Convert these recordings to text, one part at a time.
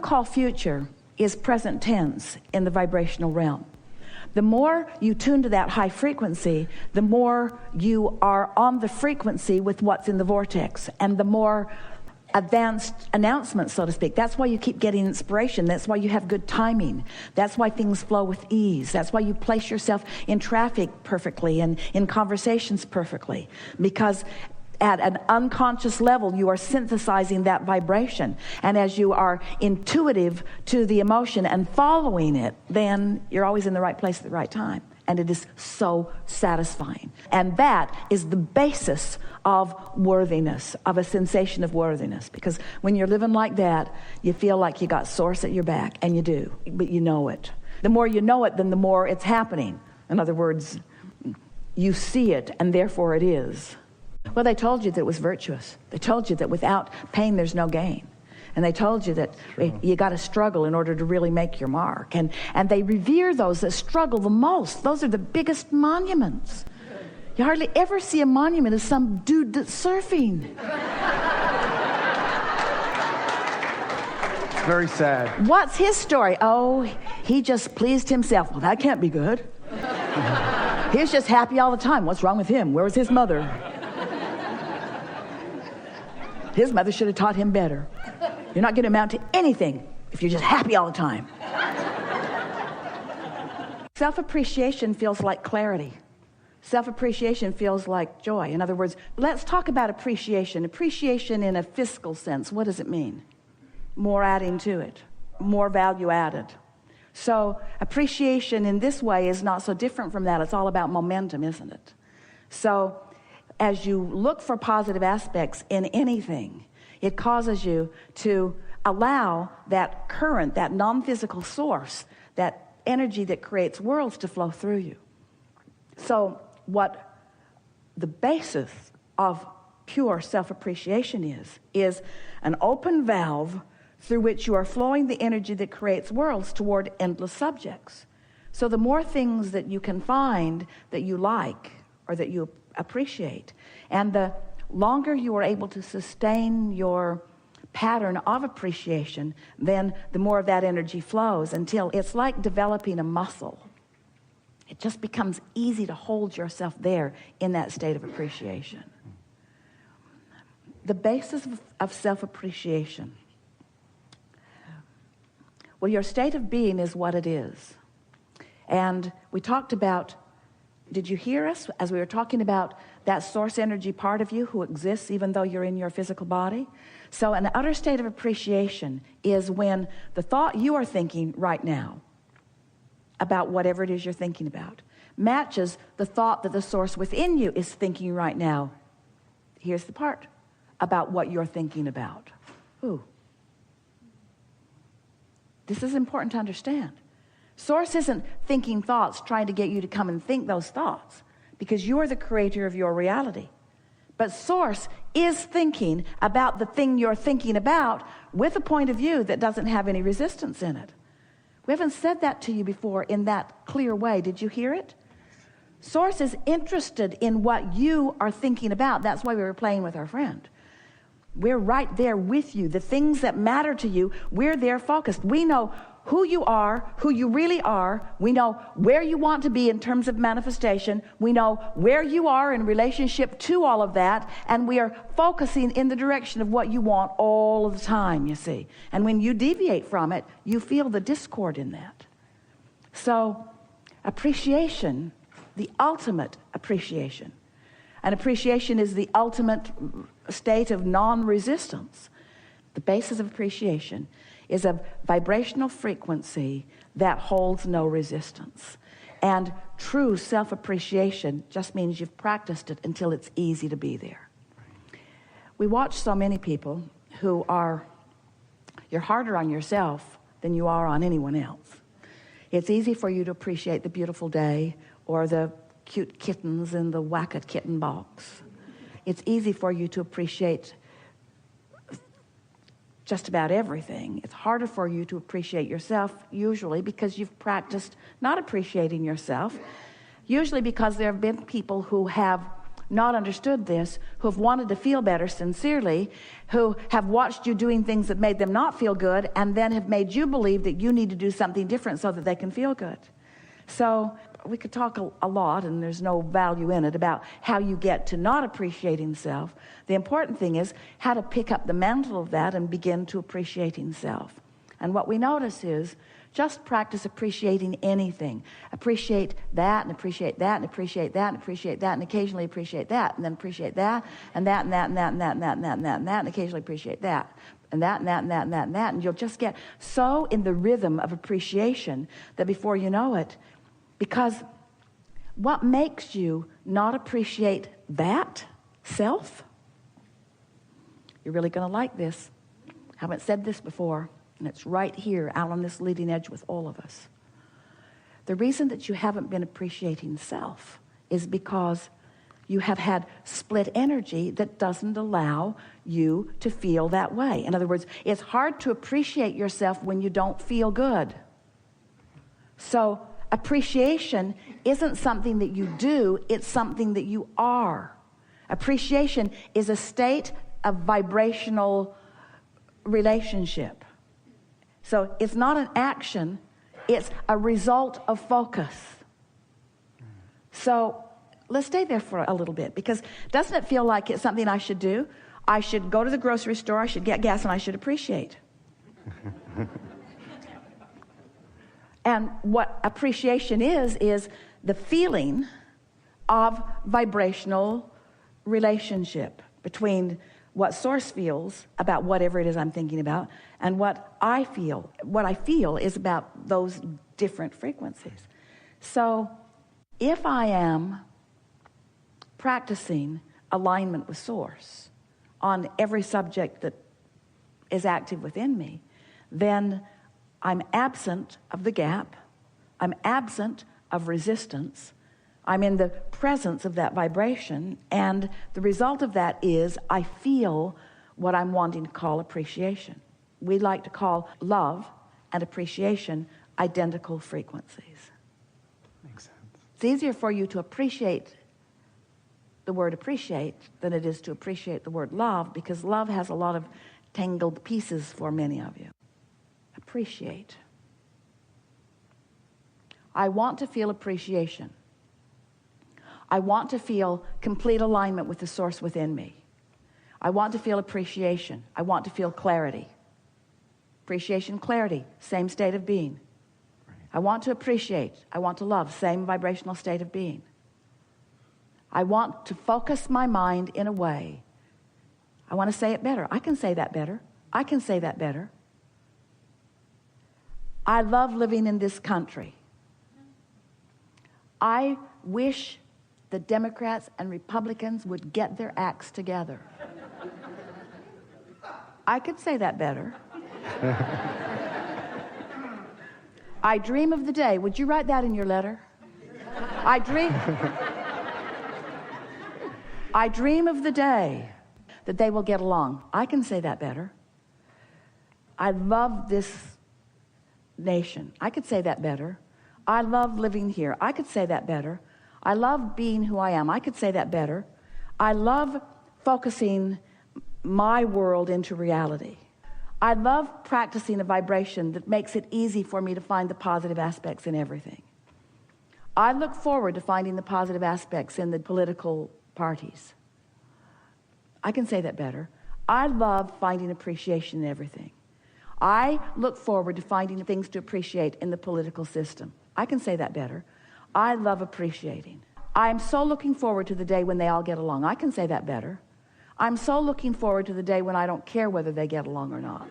you call future is present tense in the vibrational realm. The more you tune to that high frequency, the more you are on the frequency with what's in the vortex, and the more advanced announcements, so to speak. That's why you keep getting inspiration. That's why you have good timing. That's why things flow with ease. That's why you place yourself in traffic perfectly and in conversations perfectly, because at an unconscious level, you are synthesizing that vibration. And as you are intuitive to the emotion and following it, then you're always in the right place at the right time. And it is so satisfying. And that is the basis of worthiness, of a sensation of worthiness. Because when you're living like that, you feel like you got source at your back, and you do, but you know it. The more you know it, then the more it's happening. In other words, you see it, and therefore it is. Well, they told you that it was virtuous. They told you that without pain, there's no gain. And they told you that you got to struggle in order to really make your mark. And they revere those that struggle the most. Those are the biggest monuments. You hardly ever see a monument of some dude that's surfing. It's very sad. What's his story? Oh, he just pleased himself. Well, that can't be good. He's just happy all the time. What's wrong with him? Where was his mother? His mother should have taught him better. You're not going to amount to anything if you're just happy all the time. Self-appreciation feels like clarity. Self-appreciation feels like joy. In other words, let's talk about appreciation. Appreciation in a fiscal sense. What does it mean? More adding to it. More value added. So appreciation in this way is not so different from that. It's all about momentum, isn't it? So as you look for positive aspects in anything, it causes you to allow that current, that non-physical source, that energy that creates worlds to flow through you. So what the basis of pure self-appreciation is an open valve through which you are flowing the energy that creates worlds toward endless subjects. So the more things that you can find that you like or that you appreciate, and the longer you are able to sustain your pattern of appreciation, then the more of that energy flows until it's like developing a muscle. It just becomes easy to hold yourself there in that state of appreciation. The basis of self-appreciation. Well, your state of being is what it is. And we talked about, did you hear us as we were talking about that source energy part of you who exists even though you're in your physical body? So an utter state of appreciation is when the thought you are thinking right now about whatever it is you're thinking about matches the thought that the source within you is thinking right now. Here's the part about what you're thinking about. Ooh. This is important to understand. Source isn't thinking thoughts trying to get you to come and think those thoughts, because you're the creator of your reality. But source is thinking about the thing you're thinking about with a point of view that doesn't have any resistance in it. We haven't said that to you before in that clear way. Did you hear it? Source is interested in what you are thinking about. That's why we were playing with our friend. We're right there with you. The things that matter to you, we're there focused. We know who you are, who you really are. We know where you want to be in terms of manifestation. We know where you are in relationship to all of that. And we are focusing in the direction of what you want all of the time, you see. And when you deviate from it, you feel the discord in that. So appreciation, the ultimate appreciation. And appreciation is the ultimate state of non-resistance. The basis of appreciation is a vibrational frequency that holds no resistance. And true self-appreciation just means you've practiced it until it's easy to be there. We watch so many people who you're harder on yourself than you are on anyone else. It's easy for you to appreciate the beautiful day or the cute kittens in the whack-a-kitten box. It's easy for you to appreciate just about everything. It's harder for you to appreciate yourself, usually because you've practiced not appreciating yourself, usually because there have been people who have not understood this, who have wanted to feel better sincerely, who have watched you doing things that made them not feel good, and then have made you believe that you need to do something different so that they can feel good. So we could talk a lot, and there's no value in it, about how you get to not appreciating self. The important thing is how to pick up the mantle of that and begin to appreciating self. And what we notice is just practice appreciating anything. Appreciate that, and appreciate that, and appreciate that, and appreciate that, and occasionally appreciate that, and then appreciate that, and that, and that, and that, and that, and that, and that, and that, and that, and occasionally appreciate that, and that, and that, and that, and that, and that, and you'll just get so in the rhythm of appreciation that before you know it, because what makes you not appreciate that self? You're really going to like this. I haven't said this before. And it's right here, out on this leading edge with all of us. The reason that you haven't been appreciating self is because you have had split energy that doesn't allow you to feel that way. In other words, it's hard to appreciate yourself when you don't feel good. So appreciation isn't something that you do, it's something that you are. Appreciation is a state of vibrational relationship. So it's not an action, it's a result of focus. So let's stay there for a little bit, because doesn't it feel like it's something I should do? I should go to the grocery store, I should get gas, and I should appreciate. And what appreciation is the feeling of vibrational relationship between what source feels about whatever it is I'm thinking about and what I feel. What I feel is about those different frequencies. So if I am practicing alignment with source on every subject that is active within me, then I'm absent of the gap, I'm absent of resistance, I'm in the presence of that vibration, and the result of that is I feel what I'm wanting to call appreciation. We like to call love and appreciation identical frequencies. Makes sense. It's easier for you to appreciate the word appreciate than it is to appreciate the word love, because love has a lot of tangled pieces for many of you. Appreciate. I want to feel appreciation. I want to feel complete alignment with the source within me. I want to feel appreciation. I want to feel clarity. Appreciation, clarity, same state of being. Right. I want to appreciate. I want to love, same vibrational state of being. I want to focus my mind in a way. I want to say it better. I can say that better. I can say that better. I love living in this country. I wish the Democrats and Republicans would get their acts together. I could say that better. I dream of the day. Would you write that in your letter? I dream of the day that they will get along. I can say that better. I love this nation. I could say that better. I love living here. I could say that better. I love being who I am. I could say that better. I love focusing my world into reality. I love practicing a vibration that makes it easy for me to find the positive aspects in everything. I look forward to finding the positive aspects in the political parties. I can say that better. I love finding appreciation in everything. I look forward to finding things to appreciate in the political system. I can say that better. I love appreciating. I'm so looking forward to the day when they all get along. I can say that better. I'm so looking forward to the day when I don't care whether they get along or not.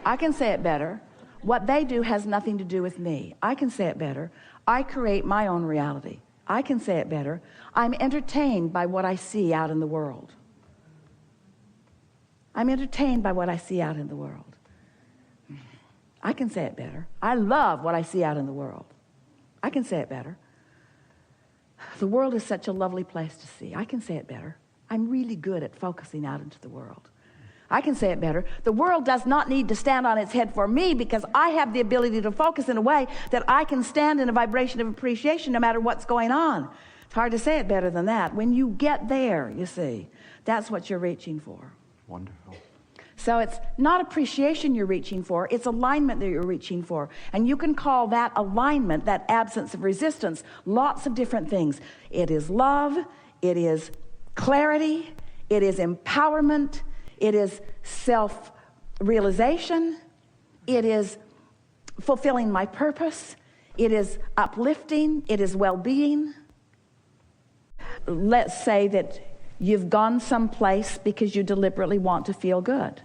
I can say it better. What they do has nothing to do with me. I can say it better. I create my own reality. I can say it better. I'm entertained by what I see out in the world. I'm entertained by what I see out in the world. I can say it better. I love what I see out in the world. I can say it better. The world is such a lovely place to see. I can say it better. I'm really good at focusing out into the world. I can say it better. The world does not need to stand on its head for me, because I have the ability to focus in a way that I can stand in a vibration of appreciation no matter what's going on. It's hard to say it better than that. When you get there, you see, that's what you're reaching for. Wonderful. So it's not appreciation you're reaching for, it's alignment that you're reaching for. And you can call that alignment, that absence of resistance, lots of different things. It is love, it is clarity, it is empowerment, it is self-realization, it is fulfilling my purpose, it is uplifting, it is well-being. Let's say that you've gone someplace because you deliberately want to feel good.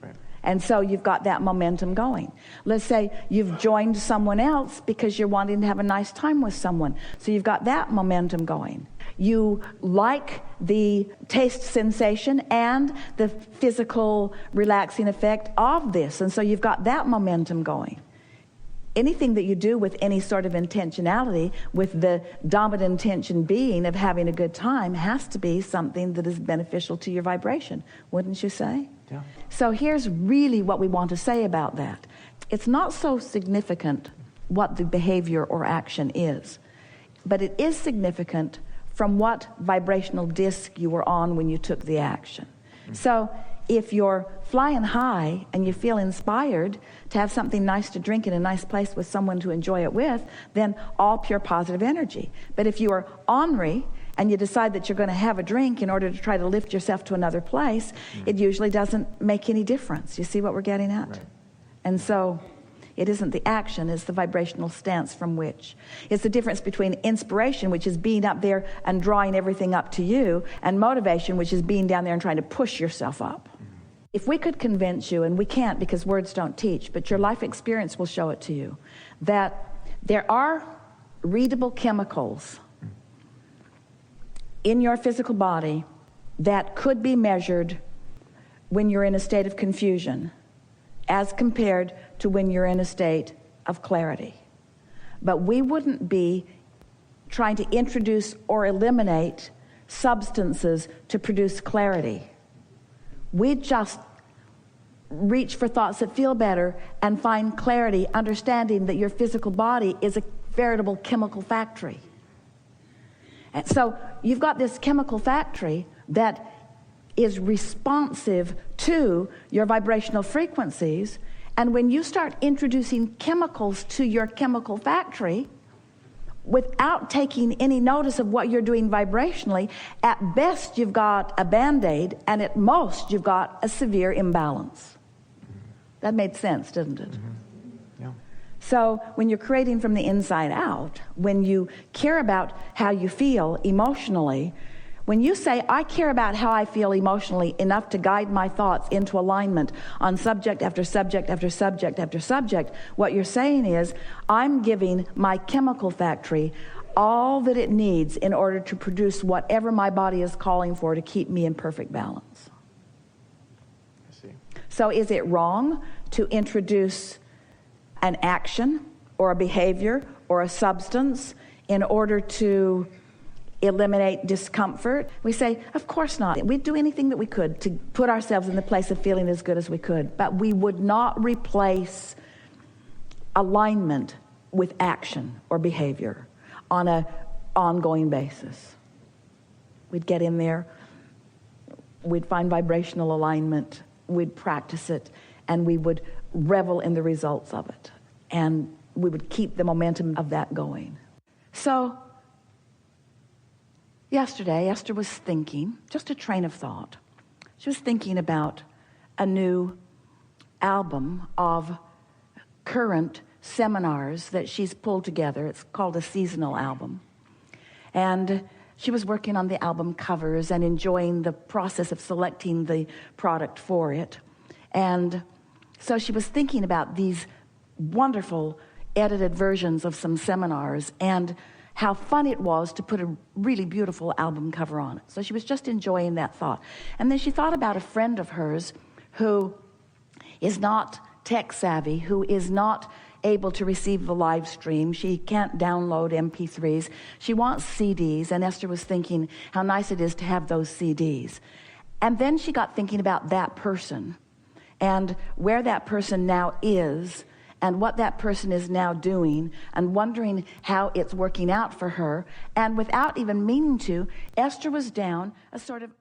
Right. And so you've got that momentum going. Let's say you've joined someone else because you're wanting to have a nice time with someone. So you've got that momentum going. You like the taste sensation and the physical relaxing effect of this. And so you've got that momentum going. Anything that you do with any sort of intentionality, with the dominant intention being of having a good time, has to be something that is beneficial to your vibration, wouldn't you say? Yeah. So here's really what we want to say about that. It's not so significant what the behavior or action is, but it is significant from what vibrational disc you were on when you took the action. So if you're flying high and you feel inspired to have something nice to drink in a nice place with someone to enjoy it with, then all pure positive energy. But if you are ornery and you decide that you're going to have a drink in order to try to lift yourself to another place, it usually doesn't make any difference. You see what we're getting at? Right. And so it isn't the action, it's the vibrational stance from which. It's the difference between inspiration, which is being up there and drawing everything up to you, and motivation, which is being down there and trying to push yourself up. If we could convince you, and we can't because words don't teach, but your life experience will show it to you, that there are readable chemicals in your physical body that could be measured when you're in a state of confusion as compared to when you're in a state of clarity. But we wouldn't be trying to introduce or eliminate substances to produce clarity. We just reach for thoughts that feel better and find clarity, understanding that your physical body is a veritable chemical factory. And so you've got this chemical factory that is responsive to your vibrational frequencies, and when you start introducing chemicals to your chemical factory without taking any notice of what you're doing vibrationally, at best you've got a Band-Aid, and at most you've got a severe imbalance. That made sense, didn't it? Mm-hmm. Yeah. So when you're creating from the inside out, when you care about how you feel emotionally, when you say, I care about how I feel emotionally enough to guide my thoughts into alignment on subject after subject after subject after subject, what you're saying is, I'm giving my chemical factory all that it needs in order to produce whatever my body is calling for to keep me in perfect balance. I see. So is it wrong to introduce an action or a behavior or a substance in order to eliminate discomfort? We say, of course not. We'd do anything that we could to put ourselves in the place of feeling as good as we could, but we would not replace alignment with action or behavior on an ongoing basis. We'd get in there, we'd find vibrational alignment, we'd practice it, and we would revel in the results of it, and we would keep the momentum of that going. So yesterday, Esther was thinking, just a train of thought. She was thinking about a new album of current seminars that she's pulled together. It's called a seasonal album. And she was working on the album covers and enjoying the process of selecting the product for it. And so she was thinking about these wonderful edited versions of some seminars and how fun it was to put a really beautiful album cover on it. So she was just enjoying that thought. And then she thought about a friend of hers who is not tech savvy, who is not able to receive the live stream. She can't download MP3s. She wants CDs, and Esther was thinking how nice it is to have those CDs. And then she got thinking about that person and where that person now is and what that person is now doing and wondering how it's working out for her. And without even meaning to, Esther was down a sort of